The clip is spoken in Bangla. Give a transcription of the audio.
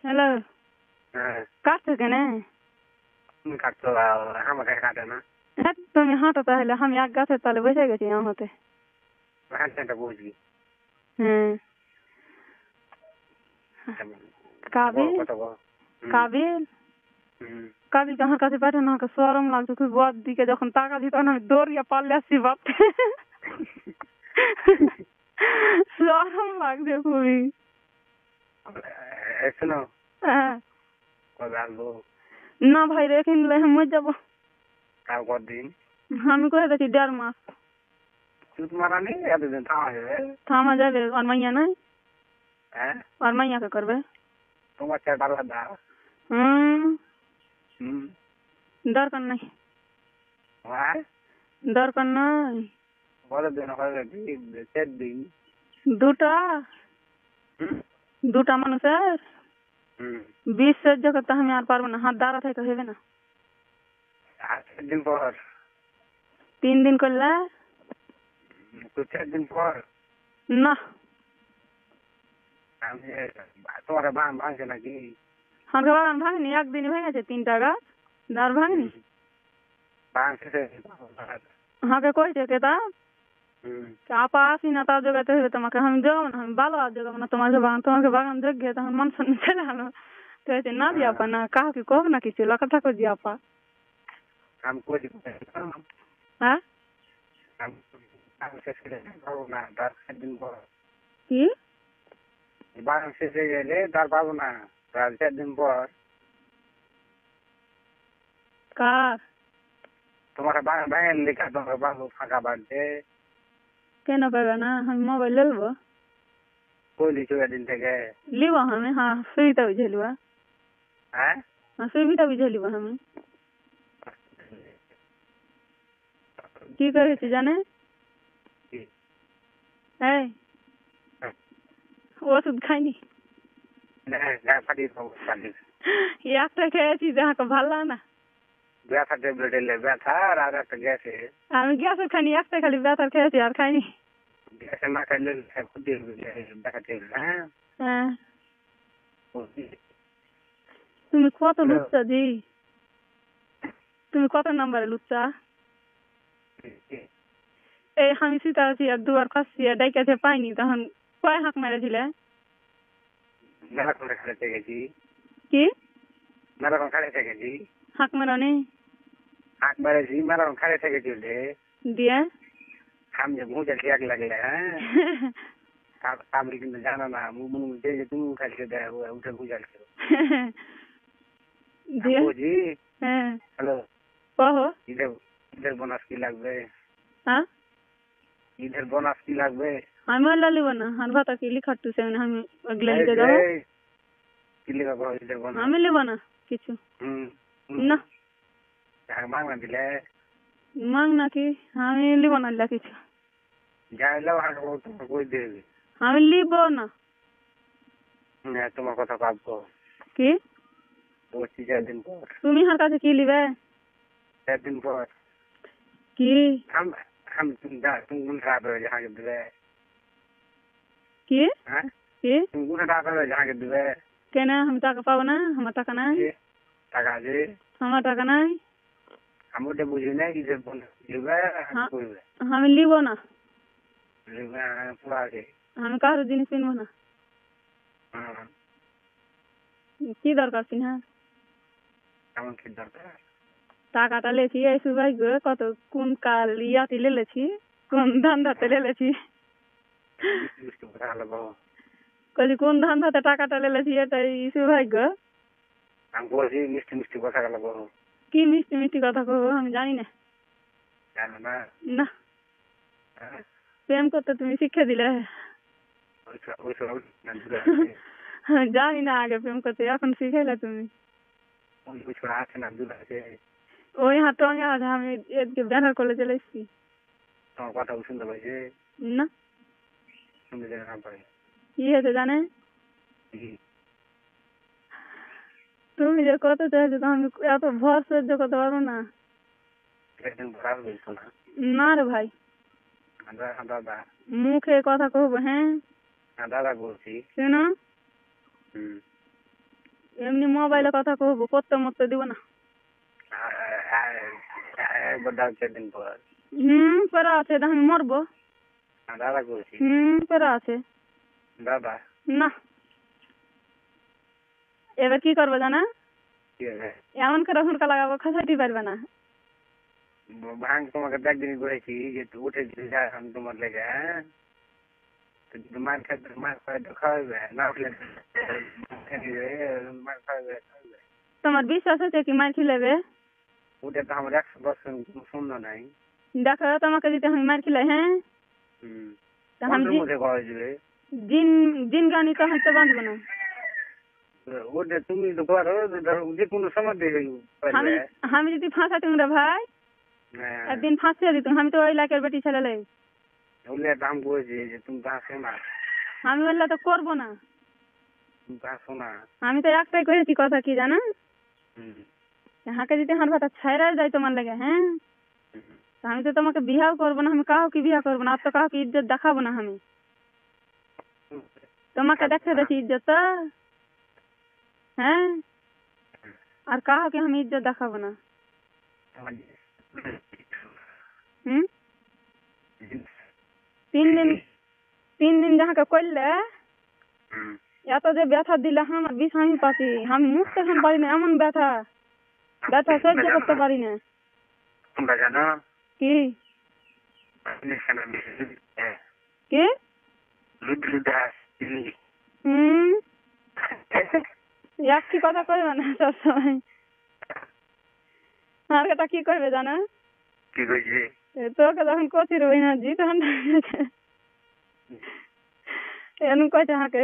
হ্যালো, হ্যাঁ কাটছো কেন? তুমি কাটছো আমাকে কাটে না হ্যাঁ, তুমি হাঁটো তাহলে, আমি এক গাছের তলে বসে গেছি হতে। হ্যাঁ বুঝলি হ্যাঁ, কাবিল কত বল কাবিল কাবিলকে আমার কাছে পাঠানো, আমাকে শরম লাগছে খুব। বর দিকে যখন টাকা দিত না, আমি দৌড়িয়ে পারলে আসছি বাপতে। শরম লাগছে খুবই। শোনো হ্যাঁ, কবে আসবো? না ভাই, রেখে নিলে মরে যাবো। কাল কদিন আমি করে দেখি 1.5 মাস। চুত মারা নেই, এতদিন থামা যাবে? থামা যাবে? আর মাইয়া নাই? হ্যাঁ আর মাইয়াকে করবে? তোমার চেয়ে ভালো দা দরকার নাই, হ্যাঁ দরকার নাই। বলে দিন হবে 4 দিন দুটা মানুষের 20 সহ্য করতে আমি আর পারবো না। হাত দাঁড়া থেকে হবে না। আর 4 দিন পর 3 দিন করলে তো 4 দিন পর না। আমি তোমার বান ভাঙছে নাকি? আমাকে বাগান ভাঙেনি, একদিনই ভেঙেছে 3টা গাছ, আর ভাঙেনি। ভাঙছে আমাকে কইছে কেতা আপা আসি না, তাও জোগাতে হবে তোমাকে। আমি জোগাবো না, আমি ভালো আর জোগাবো না তোমাকে বাগান যোগ্য। তখন মান সম্মান চলে গেল। তো না দি আপা, না কাউকে কহ না কিছু, লকাটা করছি আপা। আমি কই হ্যাঁ আমি শেষ করে পাবো না, তার 4 দিন পর কি বাগান শেষ হয়ে গেলে তার পাবো না, তার 4 দিন পর কার তোমাকে বাগান ভেঙে লেখা তোমাকে পাবো ফাঁকা বাড়ছে। কেন পাবে না? আমি মোবাইল লইব। কইলি 4 দিন থেকে লিব আমি। হ্যাঁ, সুবিধা বুঝে লিব। হ্যাঁ সুবিধা বুঝে লিব আমি। কি করেছি জানে? এই ওষুধ খাইনি, ফাটিয়ে দেবো একটা খেয়েছি, যাকে ভালো লাগে না। ব্যথা ট্যাবলেট এলে ব্যথা আর একটা গ্যাসে আমি গ্যাসের খাইনি, একটা খালি ব্যথার খেয়েছি, আর খাইনি। গ্যাসে না খাইলে ক্ষতি হবে ব্যথা ট্যাবলেট। হ্যাঁ হ্যাঁ, তুমি কত লুচ্চা জি, তুমি কত নাম্বারে লুচ্চা? এই আমি সীতা আছি, আর 2বার খাচ্ছি, ডাইকাছে পাইনি, তখন কয় হাঁক মেরেছিলে? মেলাখন খাইতে গেছি, কি মেলাখন খাইতে গেছি, হাঁক মেরনি হাঁক মেরেছি, মেলাখন খাইতে গেছি দিয়ে? আমি যে মুখে এক লাগলে। হ্যাঁ আমি কিন্তু জানো না যে তুমি উঠাইছো দেখো উঠে বুঝাইছো দিয়ে? বুঝি। হ্যাঁ, হ্যালো কহ। ঈদের বোনাস কি লাগবে? হ্যাঁ, ঈদের বোনাস কি লাগবে? আমি ওলা লিব না, আর ভাতা কি লিখাটুছে আমি ওগুলো লিখে দেবো। কি লিখাবো ঈদের বোনাস? আমি লিব না কিছু। না মাংনা দিলে মাং নাকি, আমি লিব না কিছু। যাইলেও হাঁটবো তোমার কই দেবে? আমি লিব না। তোমার কথা ভাববো কি বলছি 4 দিন পর। তুমি আমার কাছে কি লিবে? 4 দিন পর কি তুমি কোন টাকা পেবে যাকে দিবে? কি হ্যাঁ কি তুমি কোন টাকা পেবে যাকে দিবে? কেন আমি টাকা পাবো না? আমার টাকা নাই। টাকা আছে? আমার টাকা নাই। আমি ওটা বুঝি না ঈদের বোনাস দিবে করবে। আমি লিব না। পুরা আছে আমি কারো জিনিস কিনবো না। কি দরকার কিনা? এমন কি দরকার? টাকাটা লেছি এই সুবাই গো, কত কোন কাল ইয়াতে লেছি, কোন ধান্দাতে লেছি। কলি কোন ধান্দাতে টাকাটা লেছি, এটাই সৌভাগ্য। আমি বলছি মিষ্টি মিষ্টি কথা গেল বলো। কি মিষ্টি মিষ্টি কথা কব আমি জানি না। জানো না? না, প্রেম করতে তুমি শিক্ষা দিলে। জানি না আগে প্রেম করতে, এখন শিখাইলে তুমি। আছে না দুধ আছে? ওই হাত টঙ্গে আছে, আমি এদিকে ব্যানার করলে চলে এসছি। তোমার কথা শুনতে পাইছে? না, শুনতে যেতে না পারে। কি হয়েছে জানে? তুমি যে কত চাইছো, তো আমি এত ভর সহ্য করতে পারবো না। না রে ভাই, দাদা মুখে কথা কহবো। হ্যাঁ দাদা বলছি শোনো, এমনি মোবাইলে কথা কহবো, পড়তে মরতে দিব না। একবার ডাক দিন পর পেরা আছে, আমি মরবো। দাদা করছি পেরা আছে দাদা না। এবার কি করবে জানা? কি হবে? এমন করে হুনকা লাগাবো, খাসাইতে পারবে না। ভাঙ তোমাকে একদিন বলেছি যে তুই উঠে যা আমি তোমার লেগে, হ্যাঁ মার খাইতে মার খাইতে খাওয়াবে না, উঠলে মার খাওয়াবে। তোমার বিশ্বাস আছে কি মার খিলেবে? ওটা তো আমার 100% শূন্য নাই। দেখো তোমাকে যদি আমি মার খিলাই, হ্যাঁ জিন গানি তো হয়তো বাঁধবো না। ওটা তুমি তো করো, যে কোনো সময় আমি যদি ফাঁসাতুম রে ভাই, একদিন ফাঁসিয়ে দিতুম। আমি তো ওই লাখের বেটি ছেলে লাই। ওগুলো দাম করেছি যে তুমি আসো না, আমি বললে তো করবো না। তুমি আসো না। আমি তো একটাই করেছি কথা, কি জানো? হাঁকে যদি আমার ভাতা ছাইরাই যায় তোমার লেগে, হ্যাঁ আমি তো তোমাকে বিয়াও করবো না। আমি কাউকে বিয়া করবো না, আর তো কাউকে ইজ্জত দেখাবো না। আমি তোমাকে দেখে বেশি ইজ্জত তো, হ্যাঁ আর কাউকে আমি ইজ্জত দেখাবো না। তিন দিন যাহাকে করলে এত যে ব্যথা দিলে আমার বিষ আমি পাচ্ছি, আমি মুখতে খান পারি না। এমন ব্যথা সহ্য করতে পারি না। কি কি একটি কথা করবে না সবসময়। আর এটা কি করবে জানো? তোকে যখন কচির ওই না জি তখন এমন কয়েছে হাঁকে